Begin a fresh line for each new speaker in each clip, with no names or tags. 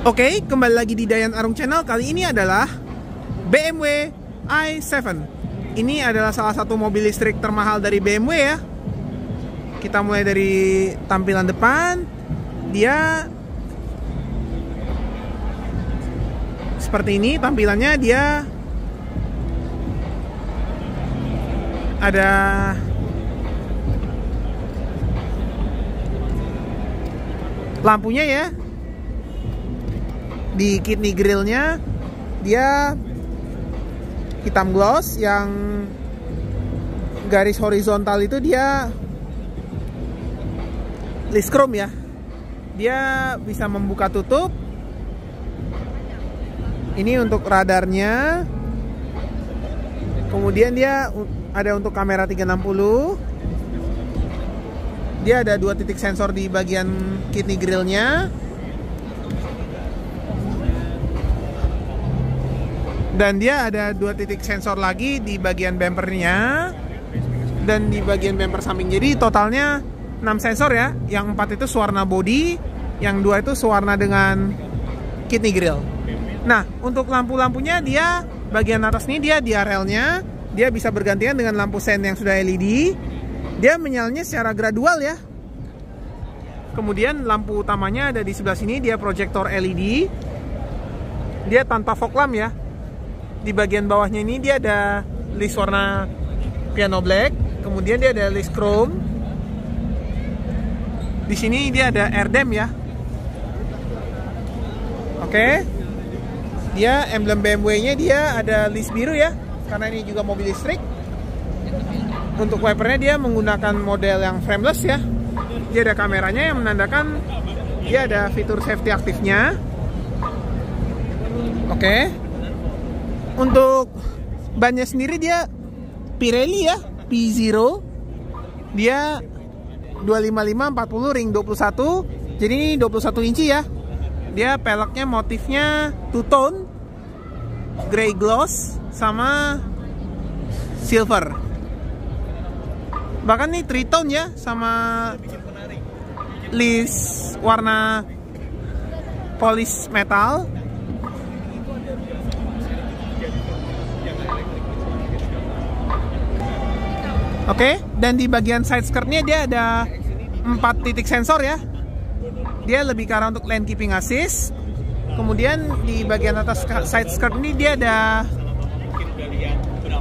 Oke, kembali lagi di Dayan Arung Channel. Kali ini adalah BMW i7. Ini adalah salah satu mobil listrik termahal dari BMW ya. Kita mulai dari tampilan depan. Dia seperti ini tampilannya. Dia ada lampunya ya. Di kidney grillnya dia hitam gloss, yang garis horizontal itu dia list chrome ya. Dia bisa membuka tutup. Ini untuk radarnya. Kemudian dia ada untuk kamera 360. Dia ada 2 titik sensor di bagian kidney grillnya. Dan dia ada 2 titik sensor lagi di bagian bumpernya dan di bagian bumper samping. Jadi totalnya 6 sensor ya. Yang 4 itu sewarna body, yang 2 itu sewarna dengan kidney grill. Nah, untuk lampu-lampunya dia bagian atas ini dia DRL-nya. Dia bisa bergantian dengan lampu sen yang sudah LED. Dia menyalanya secara gradual ya. Kemudian lampu utamanya ada di sebelah sini, dia proyektor LED. Dia tanpa fog lamp ya. Di bagian bawahnya ini dia ada list warna piano black, kemudian dia ada list chrome. Di sini dia ada airdam ya. Oke. Dia emblem BMW-nya dia ada list biru ya, karena ini juga mobil listrik. Untuk wipernya dia menggunakan model yang frameless ya. Dia ada kameranya yang menandakan dia ada fitur safety aktifnya. Oke. Untuk bannya sendiri dia Pirelli ya, P0. Dia 255/40 ring 21. Jadi ini 21 inci ya. Dia peleknya motifnya two tone, grey gloss sama silver. Bahkan nih three tone ya, sama list warna polish metal. Oke, dan di bagian side skirtnya dia ada 4 titik sensor ya. Dia lebih ke arah untuk lane keeping assist. Kemudian di bagian atas side skirt ini dia ada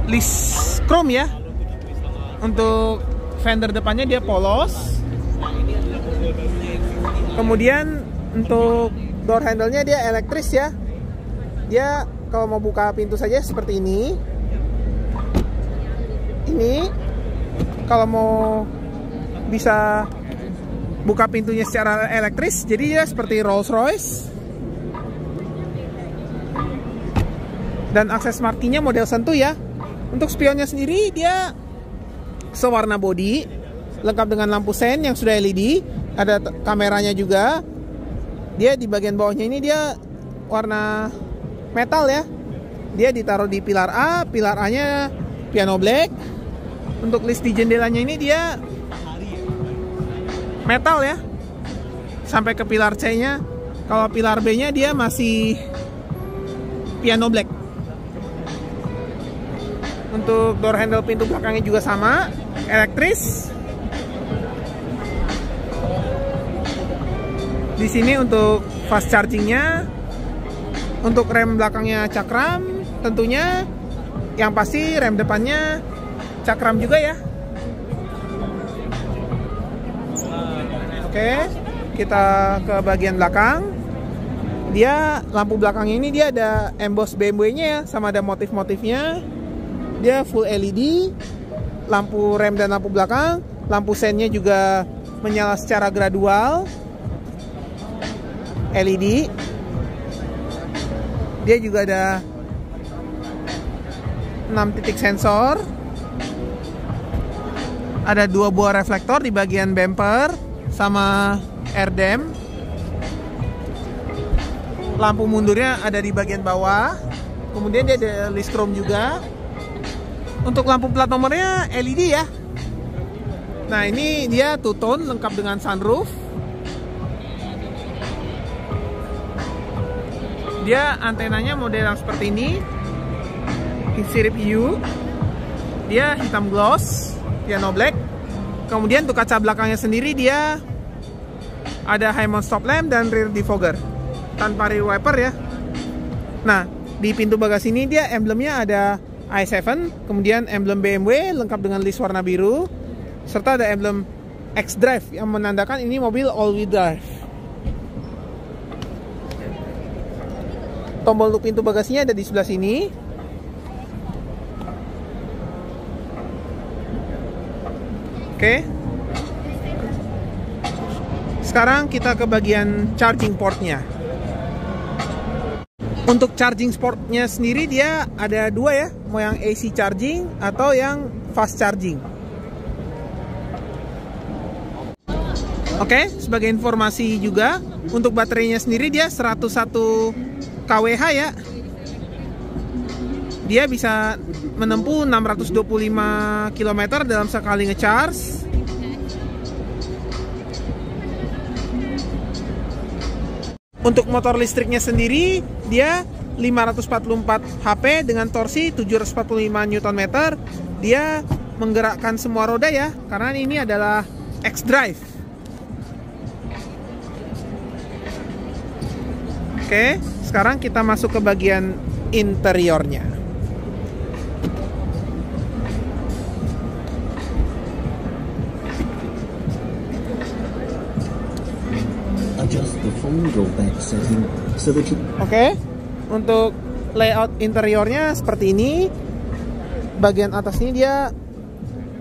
list chrome ya. Untuk fender depannya dia polos. Kemudian untuk door handle-nya dia elektris ya. Dia kalau mau buka pintu saja seperti ini. Ini kalau mau bisa buka pintunya secara elektris, jadi dia seperti Rolls Royce. Dan akses markinya model sentuh ya. Untuk spionnya sendiri dia sewarna body, lengkap dengan lampu sen yang sudah LED. Ada kameranya juga. Dia di bagian bawahnya ini dia warna metal ya. Dia ditaruh di pilar A, pilar A-nya piano black. Untuk list di jendelanya ini dia metal ya, sampai ke pilar C-nya. Kalau pilar B-nya dia masih piano black. Untuk door handle pintu belakangnya juga sama, elektris. Di sini untuk fast chargingnya. Untuk rem belakangnya cakram, tentunya. Yang pasti rem depannya cakram juga ya. Oke, kita ke bagian belakang. Dia lampu belakangnya ini dia ada emboss BMW-nya ya, sama ada motif-motifnya. Dia full LED. Lampu rem dan lampu belakang, lampu sennya juga menyala secara gradual. LED. Dia juga ada 6 titik sensor. Ada 2 buah reflektor di bagian bumper sama airdam. Lampu mundurnya ada di bagian bawah. Kemudian dia ada list chrome juga. Untuk lampu plat nomornya LED ya. Nah, ini dia two tone lengkap dengan sunroof. Dia antenanya model yang seperti ini, sirip hiu. Dia hitam gloss, piano black. Kemudian untuk kaca belakangnya sendiri dia ada high mount stop lamp dan rear defogger tanpa rear wiper ya. Nah, di pintu bagasi ini dia emblemnya ada i7, kemudian emblem BMW lengkap dengan list warna biru, serta ada emblem xDrive yang menandakan ini mobil all-wheel drive. Tombol untuk pintu bagasinya ada di sebelah sini. Oke. Sekarang kita ke bagian charging portnya. Untuk charging portnya sendiri dia ada dua ya, mau yang AC charging atau yang fast charging. Oke, sebagai informasi juga untuk baterainya sendiri dia 101 kWh ya. Dia bisa menempuh 625 km dalam sekali ngecharge. Untuk motor listriknya sendiri dia 544 HP dengan torsi 745 Nm. Dia menggerakkan semua roda ya, karena ini adalah xDrive. Oke, sekarang kita masuk ke bagian interiornya. Oke, untuk layout interiornya seperti ini. Bagian atas ini dia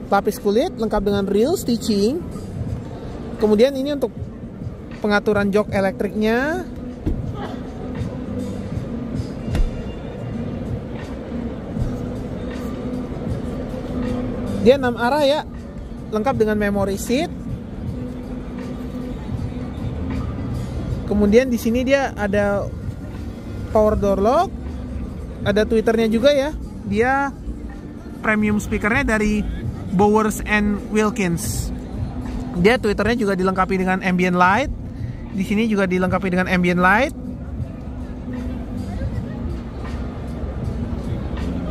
lapis kulit lengkap dengan real stitching. Kemudian ini untuk pengaturan jok elektriknya. Dia 6 arah ya, lengkap dengan memory seat. Kemudian di sini dia ada power door lock, ada tweeternya juga ya. Dia premium speakernya dari Bowers and Wilkins. Dia tweeternya juga dilengkapi dengan ambient light. Di sini juga dilengkapi dengan ambient light.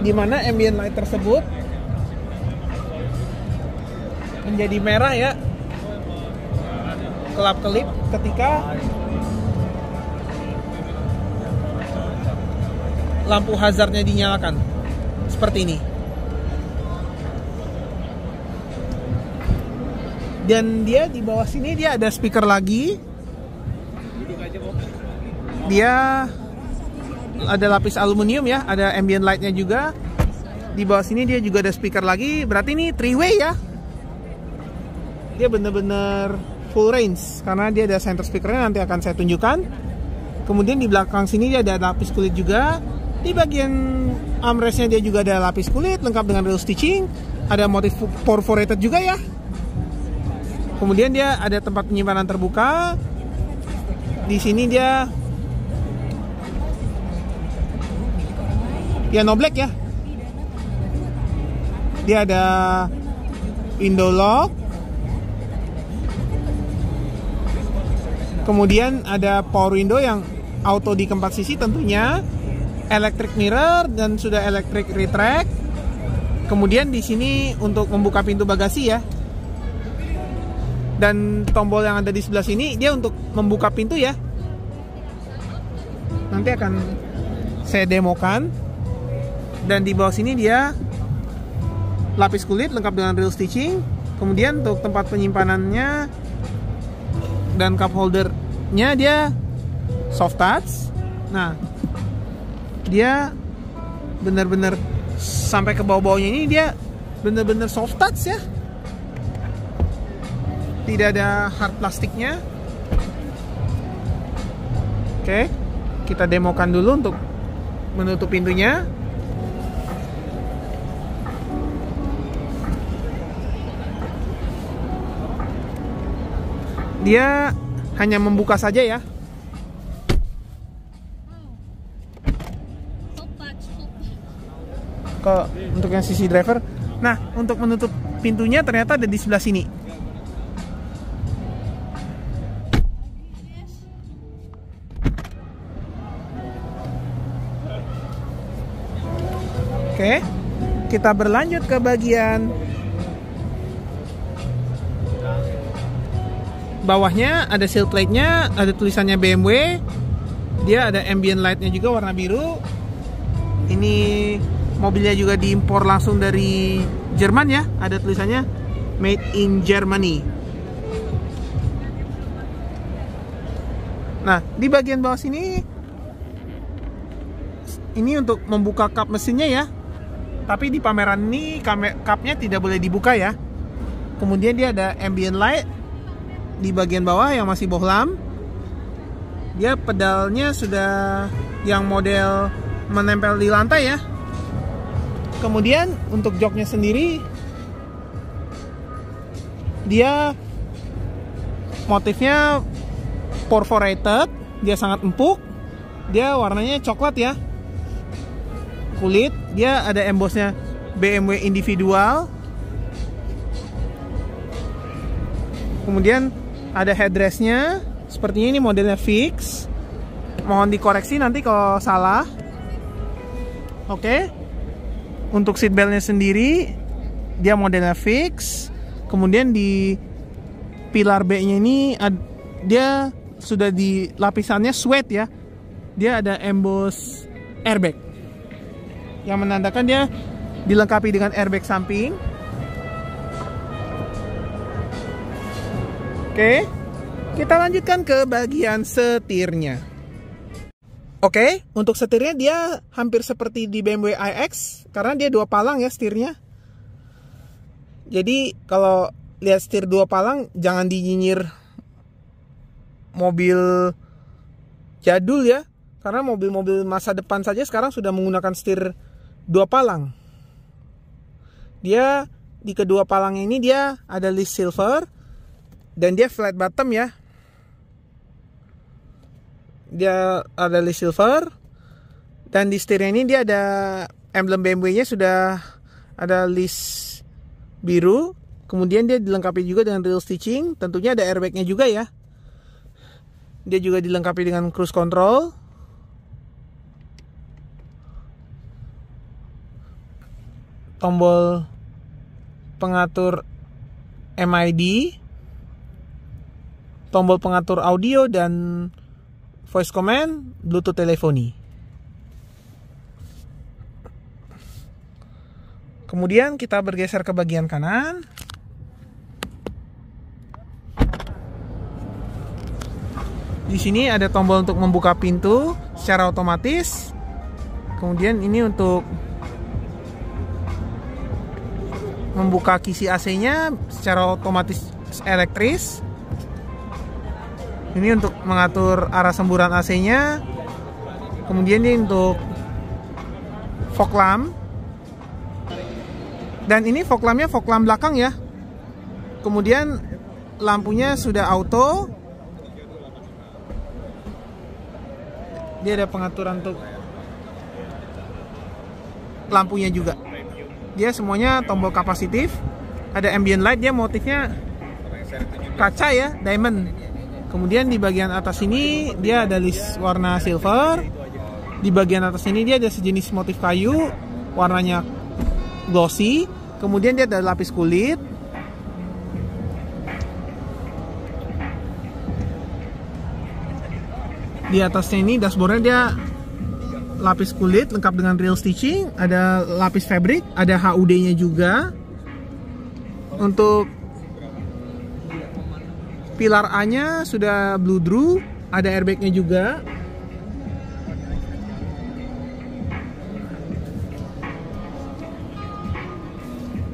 Di mana ambient light tersebut menjadi merah ya, kelap-kelip ketika lampu hazardnya dinyalakan seperti ini. Dan dia di bawah sini dia ada speaker lagi. Dia ada lapis aluminium ya, ada ambient lightnya juga. Di bawah sini dia juga ada speaker lagi. Berarti ini 3-way ya. Dia bener-bener full range karena dia ada center speakernya, nanti akan saya tunjukkan. Kemudian di belakang sini dia ada lapis kulit juga. Di bagian armrestnya dia juga ada lapis kulit lengkap dengan real stitching. Ada motif perforated juga ya. Kemudian dia ada tempat penyimpanan terbuka. Di sini dia piano black ya. Dia ada window lock. Kemudian ada power window yang auto di keempat sisi tentunya. Electric mirror dan sudah electric retract. Kemudian di sini untuk membuka pintu bagasi ya. Dan tombol yang ada di sebelah sini dia untuk membuka pintu ya. Nanti akan saya demokan. Dan di bawah sini dia lapis kulit lengkap dengan real stitching. Kemudian untuk tempat penyimpanannya dan cup holdernya dia soft touch. Nah, dia benar-benar sampai ke bawah-bawahnya ini dia benar-benar soft touch ya. Tidak ada hard plastiknya. Oke, kita demokan dulu untuk menutup pintunya. Dia hanya membuka saja ya. Untuk yang sisi driver. Nah, untuk menutup pintunya ternyata ada di sebelah sini. Oke, kita berlanjut ke bagian bawahnya. Ada seal plate-nya, ada tulisannya BMW. Dia ada ambient light-nya juga warna biru. Ini mobilnya juga diimpor langsung dari Jerman ya. Ada tulisannya Made in Germany. Nah, di bagian bawah sini, ini untuk membuka kap mesinnya ya. Tapi di pameran ini kapnya tidak boleh dibuka ya. Kemudian dia ada ambient light di bagian bawah yang masih bohlam. Dia pedalnya sudah yang model menempel di lantai ya. Kemudian untuk joknya sendiri, dia motifnya perforated, dia sangat empuk. Dia warnanya coklat ya, kulit. Dia ada embossnya BMW individual. Kemudian ada headrestnya. Sepertinya ini modelnya fix. Mohon dikoreksi nanti kalau salah. Oke. Untuk seatbeltnya sendiri, dia modelnya fix. Kemudian di pilar B-nya ini dia sudah di lapisannya suede ya. Dia ada emboss airbag yang menandakan dia dilengkapi dengan airbag samping. Oke, kita lanjutkan ke bagian setirnya. Oke, untuk setirnya dia hampir seperti di BMW iX karena dia dua palang ya setirnya. Jadi kalau lihat setir dua palang, jangan dinyinyir mobil jadul ya. Karena mobil-mobil masa depan saja sekarang sudah menggunakan setir dua palang. Dia di kedua palang ini dia ada list silver dan dia flat bottom ya. Dia ada list silver dan di setirnya ini dia ada emblem BMW-nya sudah ada list biru. Kemudian dia dilengkapi juga dengan real stitching. Tentunya ada airbag-nya juga ya. Dia juga dilengkapi dengan cruise control. Tombol pengatur MID, tombol pengatur audio dan voice command, Bluetooth teleponi. Kemudian kita bergeser ke bagian kanan. Di sini ada tombol untuk membuka pintu secara otomatis. Kemudian ini untuk membuka kisi AC-nya secara otomatis elektris. Ini untuk mengatur arah semburan AC-nya. Kemudian ini untuk fog lamp. Dan ini fog lampnya fog lamp belakang ya. Kemudian lampunya sudah auto. Dia ada pengaturan untuk lampunya juga. Dia semuanya tombol kapasitif. Ada ambient light, dia motifnya kaca ya, diamond. Kemudian di bagian atas ini dia ada list warna silver. Di bagian atas ini dia ada sejenis motif kayu, warnanya glossy. Kemudian dia ada lapis kulit. Di atasnya ini dashboardnya dia lapis kulit lengkap dengan real stitching, ada lapis fabric, ada HUD-nya juga. Untuk pilar A-nya sudah blue drew, ada airbag-nya juga.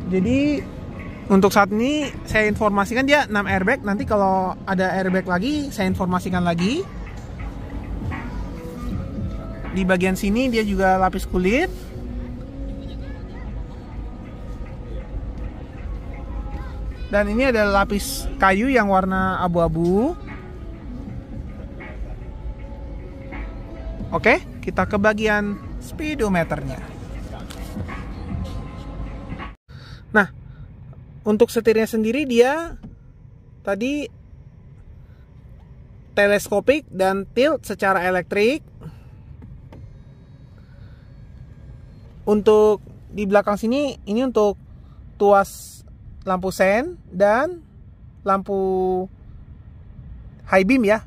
Jadi untuk saat ini saya informasikan dia 6 airbag. Nanti kalau ada airbag lagi saya informasikan lagi. Di bagian sini dia juga lapis kulit. Dan ini ada lapis kayu yang warna abu-abu. Oke, kita ke bagian speedometernya. Nah, untuk setirnya sendiri dia tadi teleskopik dan tilt secara elektrik. Untuk di belakang sini ini untuk tuas lampu sen dan lampu high beam ya.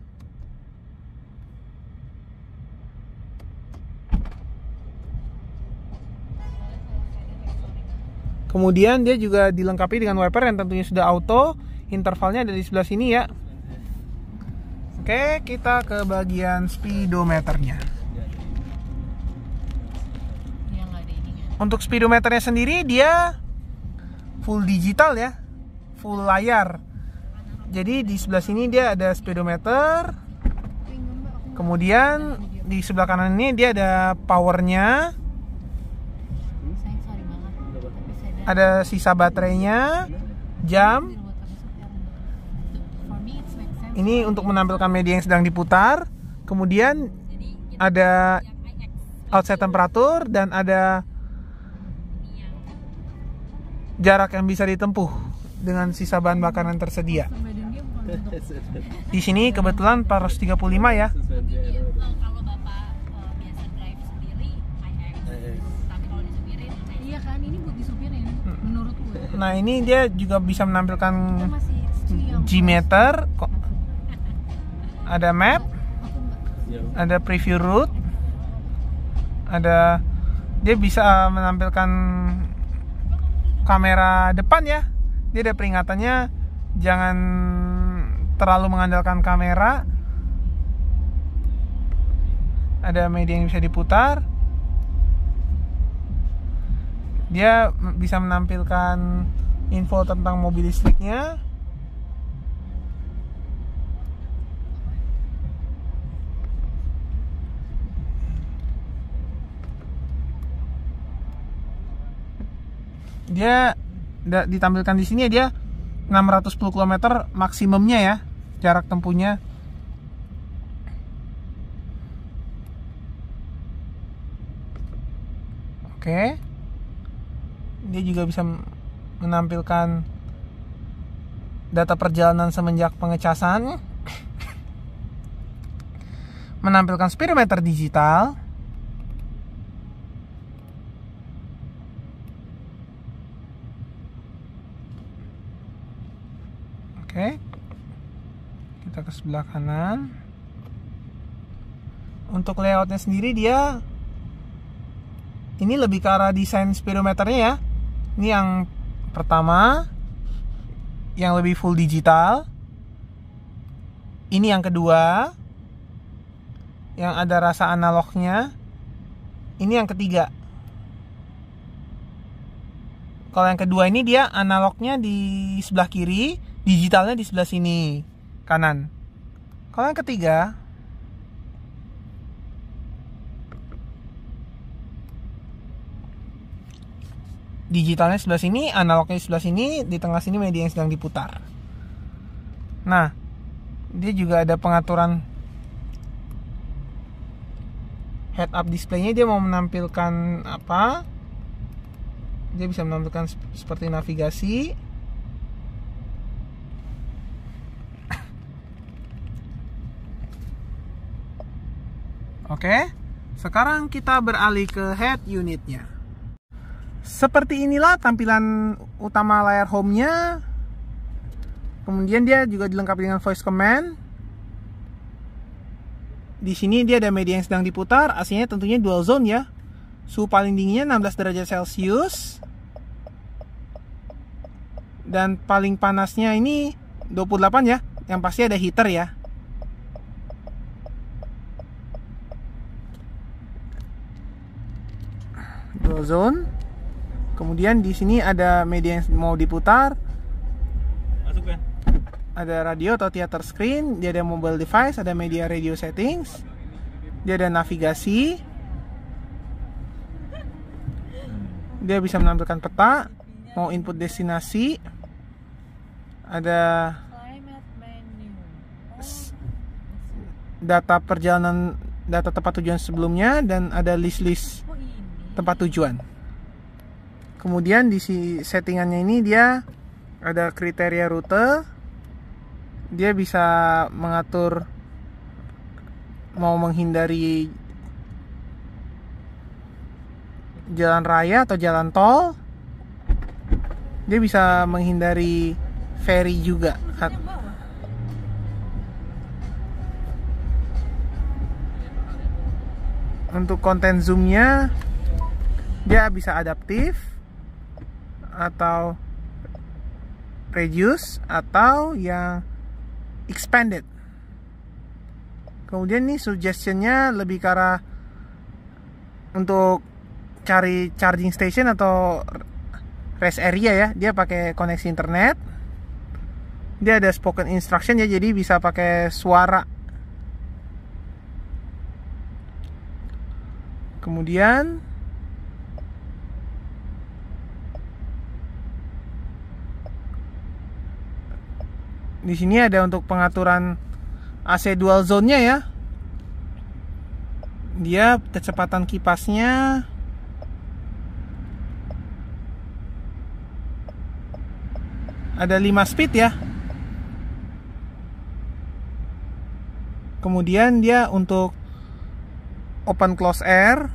Kemudian dia juga dilengkapi dengan wiper yang tentunya sudah auto. Intervalnya ada di sebelah sini ya. Oke, kita ke bagian speedometernya. Untuk speedometernya sendiri dia full digital ya, full layar. Jadi di sebelah sini dia ada speedometer. Kemudian di sebelah kanan ini dia ada powernya. Ada sisa baterainya, jam. Ini untuk menampilkan media yang sedang diputar. Kemudian ada outside temperatur dan ada jarak yang bisa ditempuh dengan sisa bahan bakar yang tersedia. Di sini kebetulan 435 ya.
Kalau Bapak biasa drive sendiri, tapi kalau disupirin, iya kan ini buat disupirin menurut gue.
Nah, ini dia juga bisa menampilkan G-meter, ada map, ada preview route, ada dia bisa menampilkan kamera depan ya. Dia ada peringatannya jangan terlalu mengandalkan kamera. Ada media yang bisa diputar. Dia bisa menampilkan info tentang mobil listriknya. Dia ditampilkan di sini dia 610 km maksimumnya ya, jarak tempuhnya. Oke. Dia juga bisa menampilkan data perjalanan semenjak pengecasan. Menampilkan speedometer digital. Oke, kita ke sebelah kanan. Untuk layoutnya sendiri dia ini lebih ke arah desain speedometernya ya. Ini yang pertama, yang lebih full digital. Ini yang kedua, yang ada rasa analognya. Ini yang ketiga. Kalau yang kedua ini dia analognya di sebelah kiri, digitalnya di sebelah sini kanan. Kalau yang ketiga, digitalnya sebelah sini, analognya sebelah sini, di tengah sini media yang sedang diputar. Nah, dia juga ada pengaturan head up display-nya. Dia mau menampilkan apa? Dia bisa menampilkan seperti navigasi. Oke, sekarang kita beralih ke head unitnya. Seperti inilah tampilan utama layar home-nya. Kemudian dia juga dilengkapi dengan voice command. Di sini dia ada media yang sedang diputar. AC-nya tentunya dual zone ya. Suhu paling dinginnya 16 derajat Celcius. Dan paling panasnya ini 28 ya. Yang pasti ada heater ya. Dual zone. Kemudian di sini ada media yang mau diputar.
Masuk kan?
Ada radio atau theater screen. Dia ada mobile device, ada media radio settings. Dia ada navigasi. Dia bisa menampilkan peta, mau input destinasi. Ada data perjalanan, data tempat tujuan sebelumnya, dan ada list-list tempat tujuan. Kemudian di settingannya ini dia ada kriteria rute. Dia bisa mengatur mau menghindari jalan raya atau jalan tol. Dia bisa menghindari ferry juga. Untuk konten zoomnya, dia bisa adaptif atau reduce atau yang expanded. Kemudian nih suggestionnya lebih ke arah untuk cari charging station atau rest area ya. Dia pakai koneksi internet. Dia ada spoken instruction ya, jadi bisa pakai suara. Kemudian di sini ada untuk pengaturan AC dual zone-nya ya. Dia kecepatan kipasnya ada 5 speed ya. Kemudian dia untuk open close air,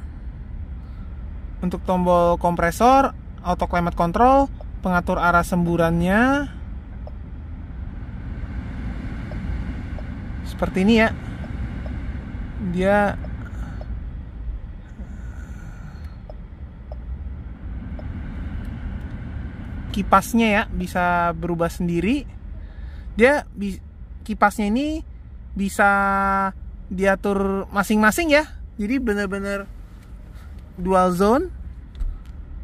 untuk tombol kompresor, auto climate control, pengatur arah semburannya seperti ini ya. Dia kipasnya ya bisa berubah sendiri. Dia kipasnya ini bisa diatur masing-masing ya. Jadi benar-benar dual zone.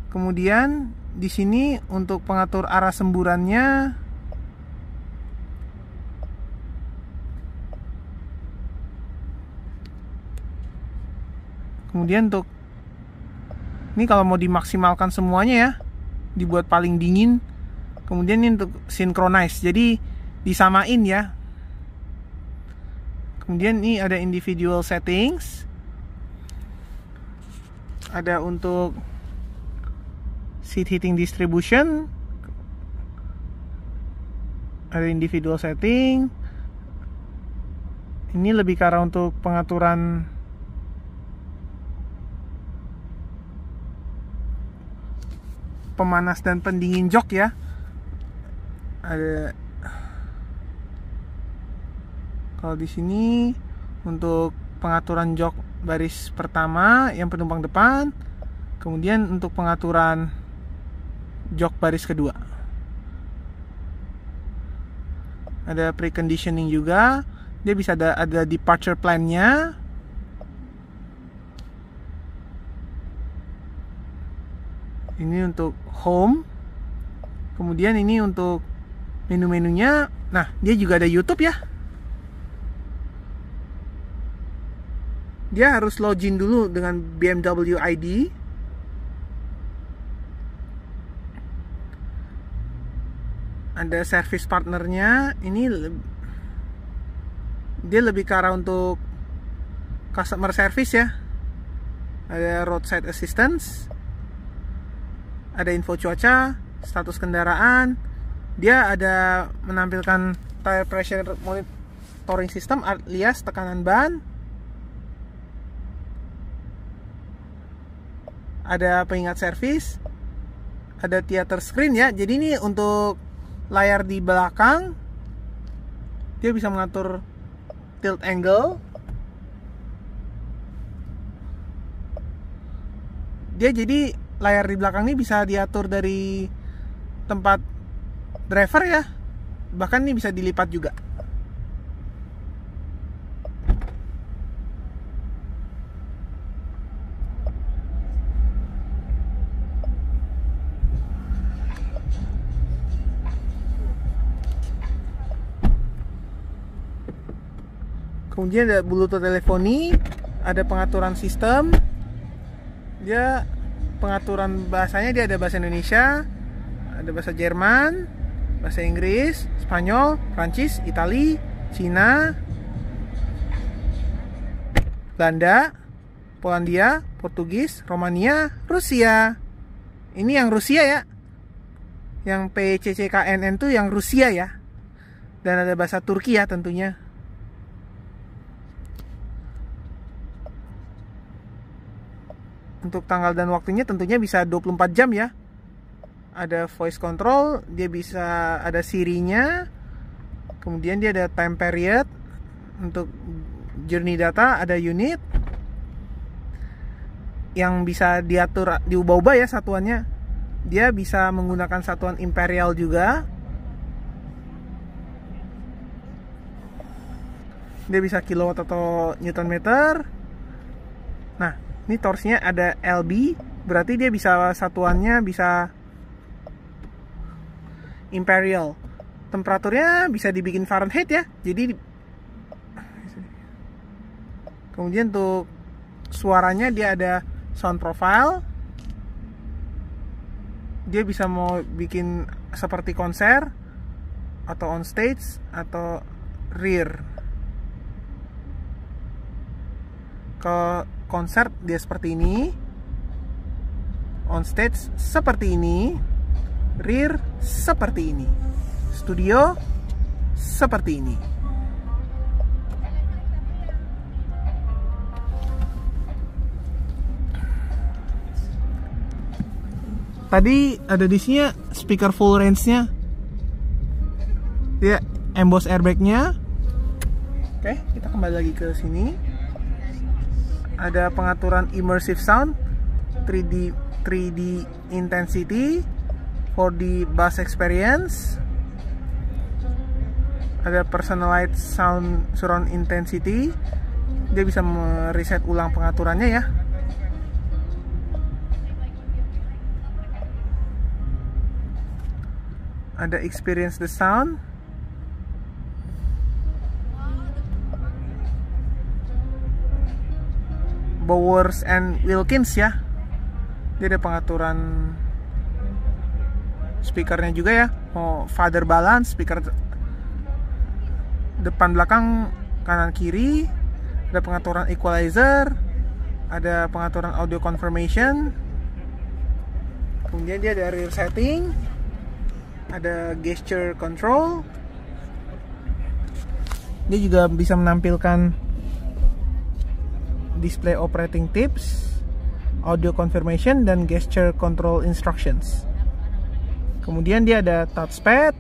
Kemudian di sini untuk pengatur arah semburannya kemudian untuk ini kalau mau dimaksimalkan semuanya ya, dibuat paling dingin. Kemudian ini untuk synchronize, jadi disamain ya. Kemudian ini ada individual settings, ada untuk seat heating distribution, ada individual setting. Ini lebih ke arah untuk pengaturan pemanas dan pendingin jok ya. Ada kalau di sini untuk pengaturan jok baris pertama yang penumpang depan, kemudian untuk pengaturan jok baris kedua. Ada preconditioning juga. Dia bisa ada departure plan-nya. Ini untuk home. Kemudian ini untuk menu-menunya. Nah, dia juga ada YouTube ya. Dia harus login dulu dengan BMW ID. Ada service partnernya. Ini dia lebih ke arah untuk customer service ya. Ada roadside assistance, ada info cuaca, status kendaraan. Dia ada menampilkan tire pressure monitoring system alias tekanan ban. Ada pengingat servis, ada theater screen ya. Jadi ini untuk layar di belakang. Dia bisa mengatur tilt angle. Dia jadi layar di belakang ini bisa diatur dari tempat driver ya. Bahkan ini bisa dilipat juga. Kemudian ada Bluetooth teleponi, ada pengaturan sistem. Dia pengaturan bahasanya, dia ada bahasa Indonesia, ada bahasa Jerman, bahasa Inggris, Spanyol, Prancis, Itali, Cina, Belanda, Polandia, Portugis, Romania, Rusia. Ini yang Rusia ya. Yang PCCKNN itu yang Rusia ya. Dan ada bahasa Turki ya tentunya. Untuk tanggal dan waktunya tentunya bisa 24 jam ya. Ada voice control, dia bisa ada Siri-nya. Kemudian dia ada time period. Untuk journey data ada unit yang bisa diatur, diubah-ubah ya satuannya. Dia bisa menggunakan satuan imperial juga. Dia bisa kilowatt atau newton meter. Nah, ini torsinya ada LB, berarti dia bisa satuannya bisa imperial. Temperaturnya bisa dibikin Fahrenheit ya. Jadi kemudian untuk suaranya dia ada sound profile. Dia bisa mau bikin seperti konser atau on stage atau rear. Ke konser dia seperti ini, on stage seperti ini, rear seperti ini, studio seperti ini. Tadi ada di sini speaker full range-nya. Dia emboss airbag-nya. Oke, kita kembali lagi ke sini. Ada pengaturan immersive sound, 3D intensity, 4D bass experience. Ada personalized sound surround intensity. Dia bisa mereset ulang pengaturannya ya. Ada experience the sound. Bowers and Wilkins ya. Dia ada pengaturan speakernya juga ya. Mau father balance, speaker depan belakang kanan kiri. Ada pengaturan equalizer. Ada pengaturan audio confirmation. Kemudian dia ada rear setting. Ada gesture control. Dia juga bisa menampilkan display operating tips, audio confirmation, dan gesture control instructions. Kemudian dia ada touchpad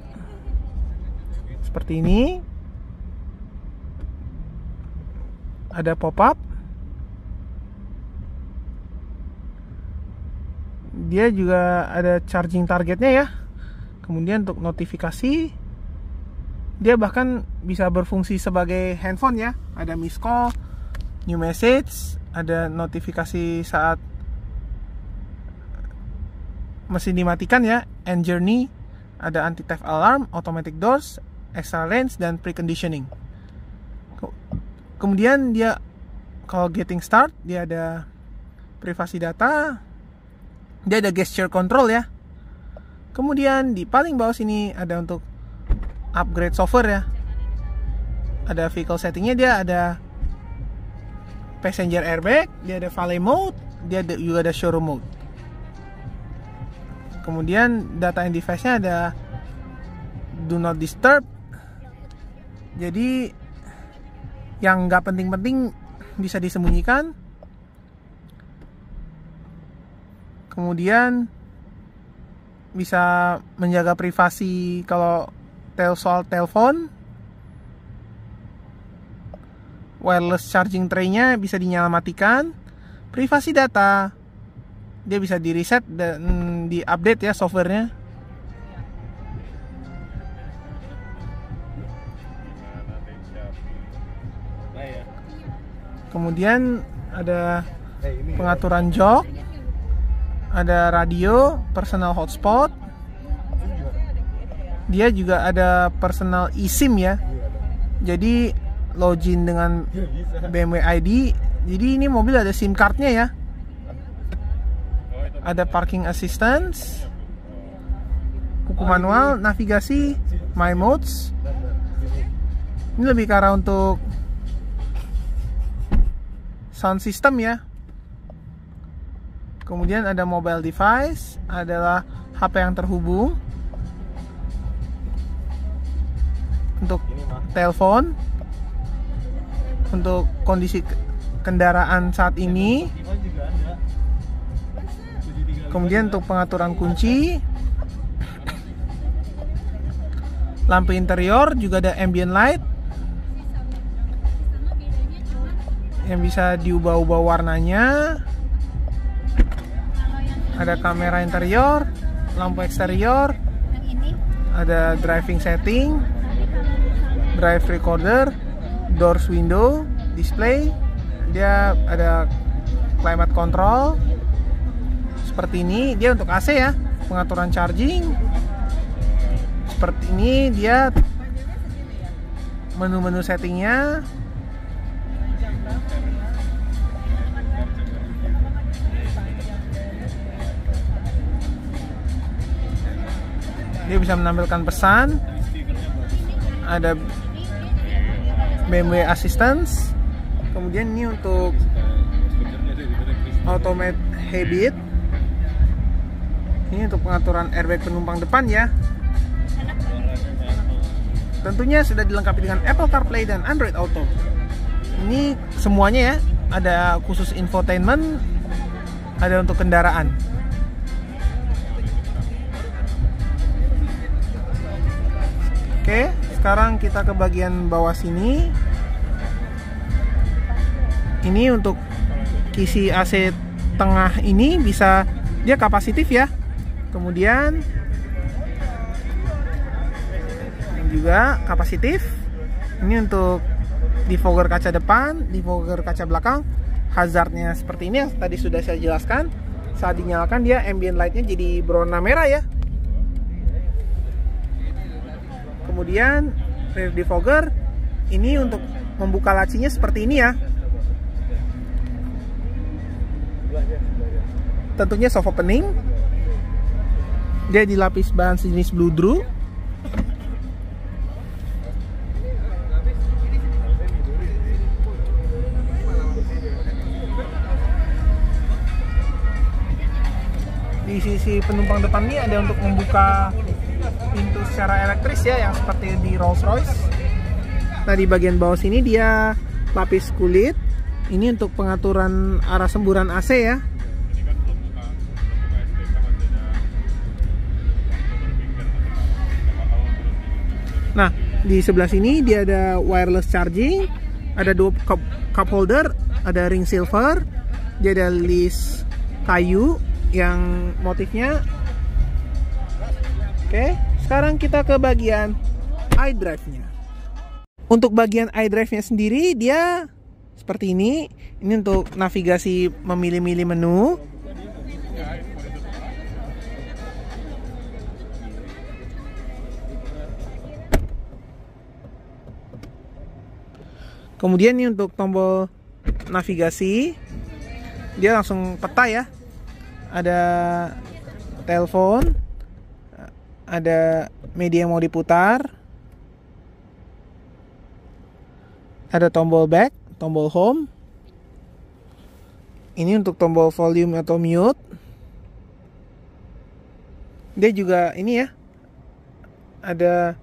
seperti ini. Ada pop-up. Dia juga ada charging targetnya ya. Kemudian untuk notifikasi, dia bahkan bisa berfungsi sebagai handphone ya. Ada miss call, new message, ada notifikasi saat mesin dimatikan ya, end journey, ada anti theft alarm, automatic doors, extra range, dan preconditioning. Kemudian dia kalau getting start, dia ada privasi data, dia ada gesture control ya. Kemudian di paling bawah sini ada untuk upgrade software ya. Ada vehicle settingnya, dia ada passenger airbag, dia ada valet mode, dia juga ada showroom mode. Kemudian data and device-nya ada do not disturb. Jadi yang nggak penting-penting bisa disembunyikan. Kemudian bisa menjaga privasi kalau soal telepon. Wireless charging tray-nya bisa dinyala-matikan. Privasi data, dia bisa di reset dan di update ya softwarenya. Kemudian ada pengaturan jok, ada radio, personal hotspot. Dia juga ada personal eSIM ya. Jadi login dengan BMW ID. Jadi ini mobil ada SIM cardnya ya. Ada parking assistance, buku manual, navigasi, my modes. Ini lebih ke arah untuk sound system ya. Kemudian ada mobile device, adalah HP yang terhubung untuk telepon, untuk kondisi kendaraan saat ini. Kemudian untuk pengaturan kunci, lampu interior juga ada ambient light yang bisa diubah-ubah warnanya. Ada kamera interior, lampu eksterior, ada driving setting, drive recorder, doors window, display. Dia ada climate control seperti ini. Dia untuk AC ya, pengaturan charging seperti ini. Dia menu-menu settingnya. Dia bisa menampilkan pesan. Ada BMW Assistance. Kemudian ini untuk automate habit. Ini untuk pengaturan airbag penumpang depan ya. Tentunya sudah dilengkapi dengan Apple CarPlay dan Android Auto. Ini semuanya ya. Ada khusus infotainment, ada untuk kendaraan. Oke, sekarang kita ke bagian bawah sini. Ini untuk kisi AC tengah ini bisa, dia kapasitif ya. Kemudian juga kapasitif. Ini untuk defogger kaca depan, defogger kaca belakang. Hazardnya seperti ini yang tadi sudah saya jelaskan. Saat dinyalakan dia ambient lightnya jadi berwarna merah ya. Kemudian rear defogger ini untuk membuka lacinya seperti ini ya. Tentunya soft opening. Dia dilapis bahan sejenis blue drew. Di sisi penumpang depan ini ada untuk membuka pintu secara elektris ya, yang seperti di Rolls Royce. Nah, di bagian bawah sini dia lapis kulit. Ini untuk pengaturan arah semburan AC ya. Nah, di sebelah sini dia ada wireless charging, ada dua cup holder, ada ring silver, dia ada list kayu yang motifnya. Oke, sekarang kita ke bagian iDrive-nya. Untuk bagian iDrive-nya sendiri dia seperti ini. Ini untuk navigasi memilih-milih menu. Kemudian ini untuk tombol navigasi. Dia langsung peta ya. Ada telepon, ada media yang mau diputar, ada tombol back, tombol home. Ini untuk tombol volume atau mute. Dia juga ini ya, ada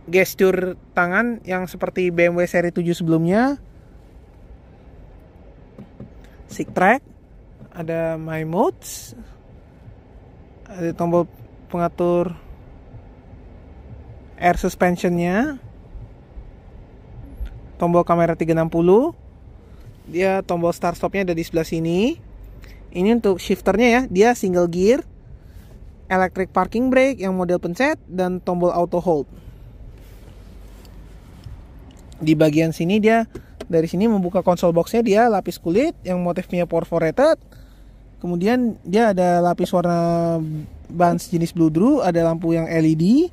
gesture tangan yang seperti BMW seri 7 sebelumnya. Seek track, ada my modes, ada tombol pengatur air suspensionnya, tombol kamera 360. Dia tombol start stopnya ada di sebelah sini. Ini untuk shifternya ya, dia single gear, electric parking brake yang model pencet, dan tombol auto hold. Di bagian sini dia, dari sini membuka konsol boxnya, dia lapis kulit yang motifnya perforated. Kemudian dia ada lapis warna bahan sejenis blue drew, ada lampu yang LED,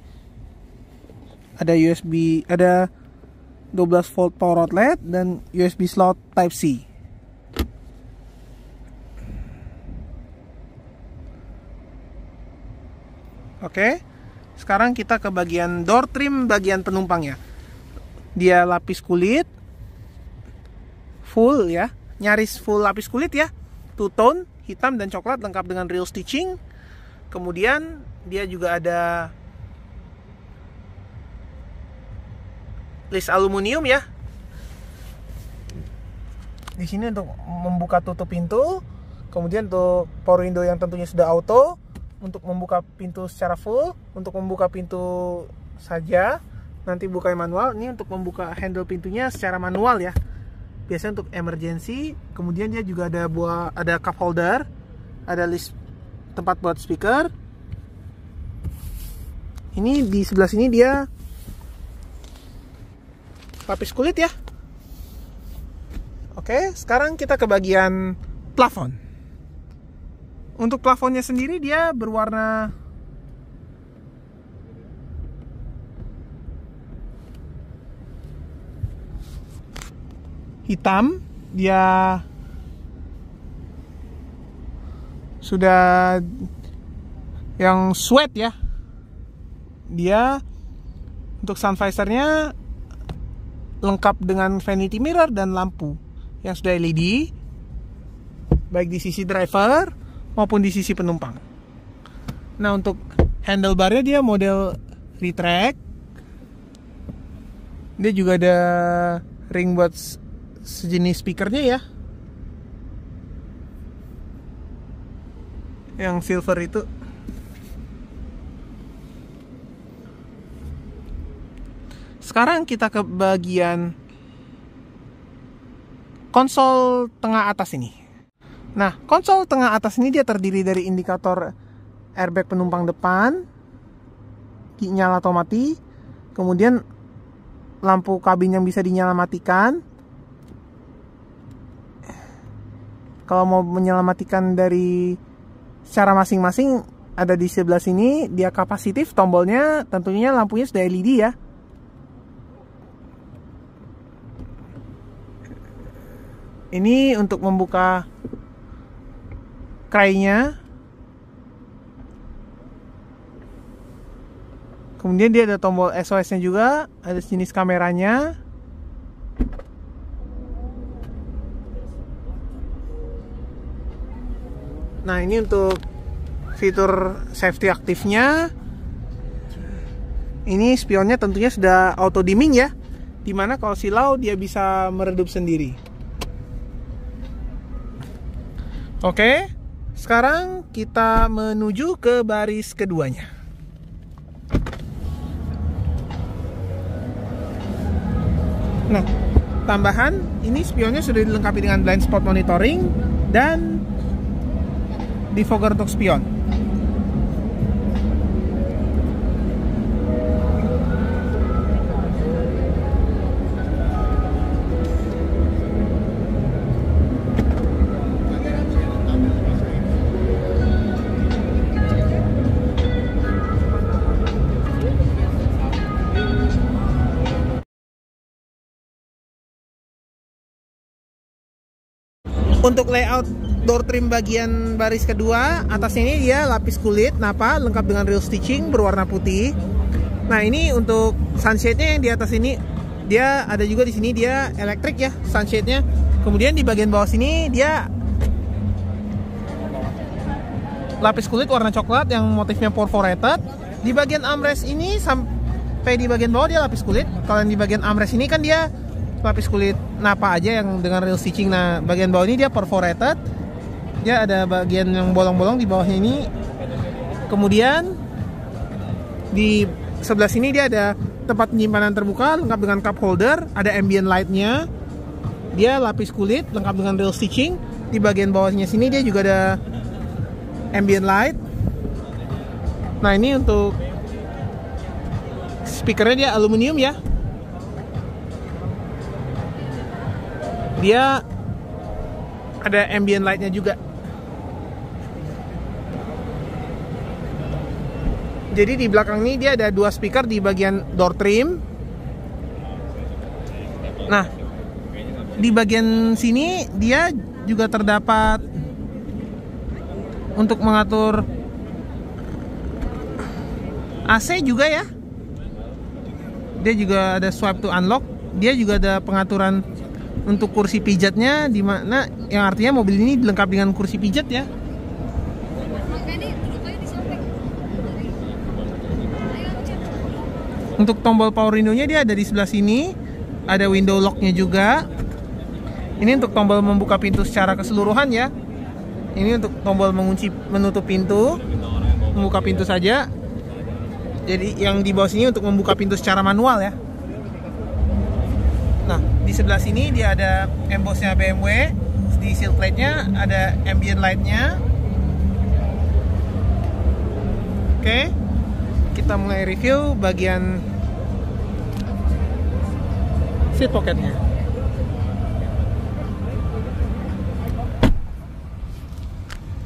ada USB, ada 12 volt power outlet, dan USB slot Type C. Oke, sekarang kita ke bagian door trim bagian penumpangnya. Dia lapis kulit full ya, nyaris full lapis kulit ya, two tone, hitam dan coklat, lengkap dengan real stitching. Kemudian dia juga ada list aluminium ya. Di sini untuk membuka tutup pintu. Kemudian untuk power window yang tentunya sudah auto, untuk membuka pintu secara full, untuk membuka pintu saja nanti buka manual. Ini untuk membuka handle pintunya secara manual ya, biasanya untuk emergency. Kemudian dia juga ada cup holder, ada list tempat buat speaker. Ini di sebelah sini dia lapis kulit ya. Oke, sekarang kita ke bagian plafon. Untuk plafonnya sendiri dia berwarna hitam. Dia sudah yang sweat ya. Dia untuk sun visornya lengkap dengan vanity mirror dan lampu yang sudah LED, baik di sisi driver maupun di sisi penumpang. Nah, untuk handlebarnya dia model retract. Dia juga ada ring buat sejenis speakernya ya, yang silver itu. Sekarang kita ke bagian konsol tengah atas ini. Nah, konsol tengah atas ini dia terdiri dari indikator airbag penumpang depan, nyala atau mati, kemudian lampu kabin yang bisa dinyala matikan. Kalau mau menyelamatkan dari secara masing-masing ada di sebelah sini. Dia kapasitif, tombolnya tentunya lampunya sudah LED ya. Ini untuk membuka krainya. Kemudian dia ada tombol SOS-nya juga, ada jenis kameranya. Nah, ini untuk fitur safety aktifnya. Ini spionnya tentunya sudah auto dimming ya, dimana kalau silau dia bisa meredup sendiri. Oke, sekarang kita menuju ke baris keduanya. Nah, tambahan ini spionnya sudah dilengkapi dengan blind spot monitoring dan defogger untuk spion. Untuk layout door trim bagian baris kedua, atasnya ini dia lapis kulit napa lengkap dengan real stitching berwarna putih. Nah, ini untuk sunshade-nya yang di atas ini dia ada juga di sini, dia elektrik ya sunshade-nya. Kemudian di bagian bawah sini dia lapis kulit warna coklat yang motifnya perforated. Di bagian armrest ini sampai di bagian bawah dia lapis kulit. Kalau yang di bagian armrest ini kan dia lapis kulit napa aja yang dengan real stitching. Nah, bagian bawah ini dia perforated. Dia ada bagian yang bolong-bolong di bawahnya ini. Kemudian di sebelah sini dia ada tempat penyimpanan terbuka lengkap dengan cup holder, ada ambient light-nya. Dia lapis kulit lengkap dengan real stitching. Di bagian bawahnya sini dia juga ada ambient light. Nah, ini untuk speakernya dia aluminium ya. Dia ada ambient light-nya juga. Jadi di belakang ini dia ada dua speaker di bagian door trim. Nah, di bagian sini dia juga terdapat untuk mengatur AC juga ya. Dia juga ada swipe to unlock. Dia juga ada pengaturan untuk kursi pijatnya, di mana yang artinya mobil ini dilengkapi dengan kursi pijat ya. Untuk tombol power window-nya dia ada di sebelah sini, ada window lock-nya juga. Ini untuk tombol membuka pintu secara keseluruhan ya. Ini untuk tombol mengunci menutup pintu, membuka pintu saja. Jadi yang di bawah sini untuk membuka pintu secara manual ya. Nah, di sebelah sini dia ada embossnya BMW. Di seal plate-nya ada ambient light-nya. Oke, kita mulai review bagian seat pocket-nya.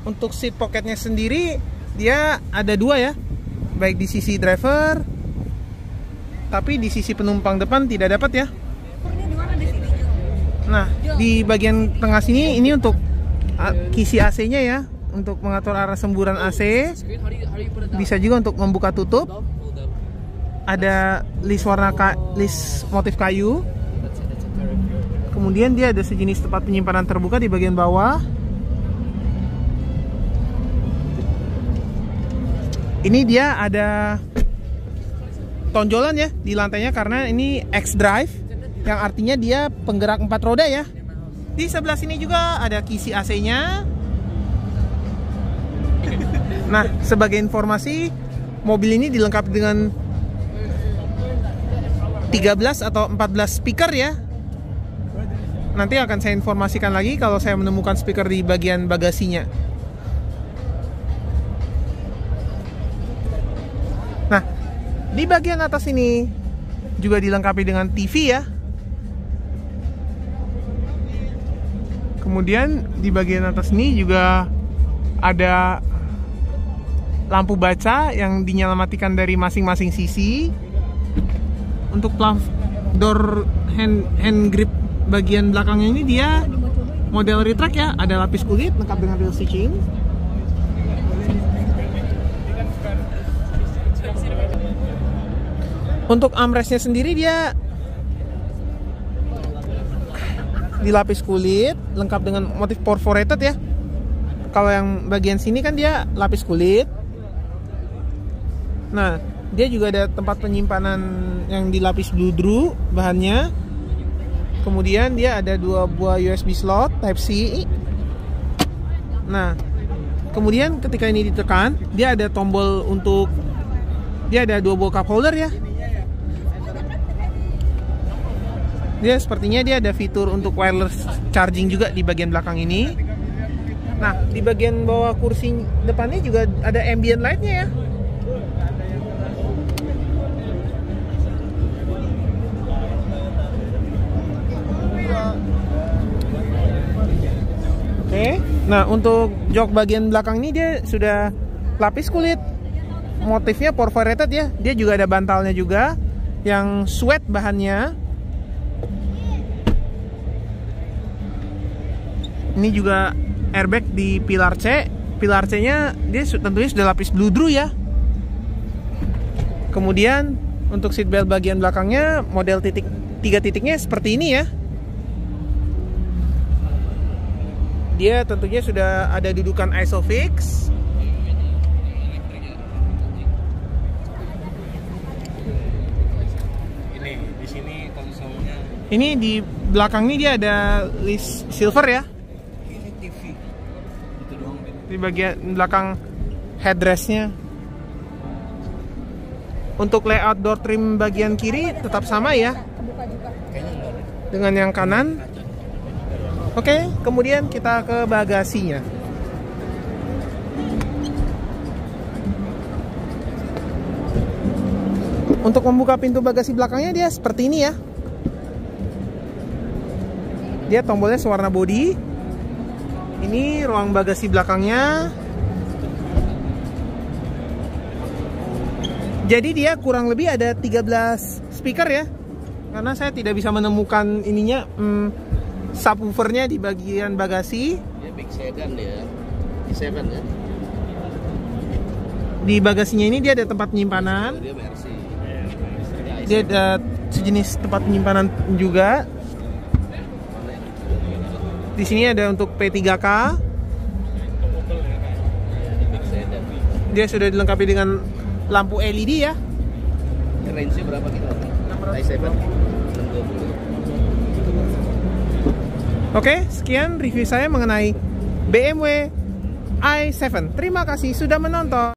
Untuk seat pocket-nya sendiri dia ada dua ya, baik di sisi driver, tapi di sisi penumpang depan tidak dapat ya. Nah, di bagian tengah sini ini untuk kisi AC-nya ya, untuk mengatur arah semburan AC. Bisa juga untuk membuka tutup. Ada list list motif kayu. Kemudian dia ada sejenis tempat penyimpanan terbuka di bagian bawah. Ini dia ada tonjolan ya di lantainya karena ini X-Drive, yang artinya dia penggerak 4 roda ya. Di sebelah sini juga ada kisi AC-nya. Nah, sebagai informasi, mobil ini dilengkapi dengan 13 atau 14 speaker ya. Nanti akan saya informasikan lagi kalau saya menemukan speaker di bagian bagasinya. Nah, di bagian atas ini juga dilengkapi dengan TV ya. Kemudian di bagian atas ini juga ada lampu baca yang dinyalakan dari masing-masing sisi. Untuk door hand grip bagian belakangnya ini dia model retract ya, ada lapis kulit lengkap dengan real stitching. Untuk armrestnya sendiri dia dilapis kulit lengkap dengan motif perforated ya. Kalau yang bagian sini kan dia lapis kulit. Nah, dia juga ada tempat penyimpanan yang dilapis bludru bahannya. Kemudian dia ada 2 buah USB slot Type C. Nah, kemudian ketika ini ditekan, dia ada tombol untuk, dia ada 2 buah cup holder ya. Dia sepertinya dia ada fitur untuk wireless charging juga di bagian belakang ini. Nah, di bagian bawah kursi depannya juga ada ambient light-nya ya. Oke. Nah, untuk jok bagian belakang ini dia sudah lapis kulit. Motifnya perforated ya. Dia juga ada bantalnya juga yang sweat bahannya. Ini juga airbag di pilar C. Pilar C-nya dia tentunya sudah lapis bludru ya. Kemudian untuk seatbelt bagian belakangnya model 3 titiknya seperti ini ya. Dia tentunya sudah ada dudukan ISOFIX.
Ini di sini konsolnya.
Ini di belakang ini dia ada list silver ya. Di bagian belakang headrestnya. Untuk layout door trim bagian kiri tetap sama ya dengan yang kanan. Oke, kemudian kita ke bagasinya. Untuk membuka pintu bagasi belakangnya dia seperti ini ya. Dia tombolnya sewarna body. Ini ruang bagasi belakangnya. Jadi dia kurang lebih ada 13 speaker ya. Karena saya tidak bisa menemukan ininya subwoofernya di bagian bagasi.
Ya big sedan dia. i7 ya.
Di bagasinya ini dia ada tempat penyimpanan.
Dia versi.
Dia ada sejenis tempat penyimpanan juga. Di sini ada untuk P3K. Dia sudah dilengkapi dengan lampu LED ya.
Range-nya berapa gitu? i7 620.
Oke, sekian review saya mengenai BMW i7. Terima kasih sudah menonton.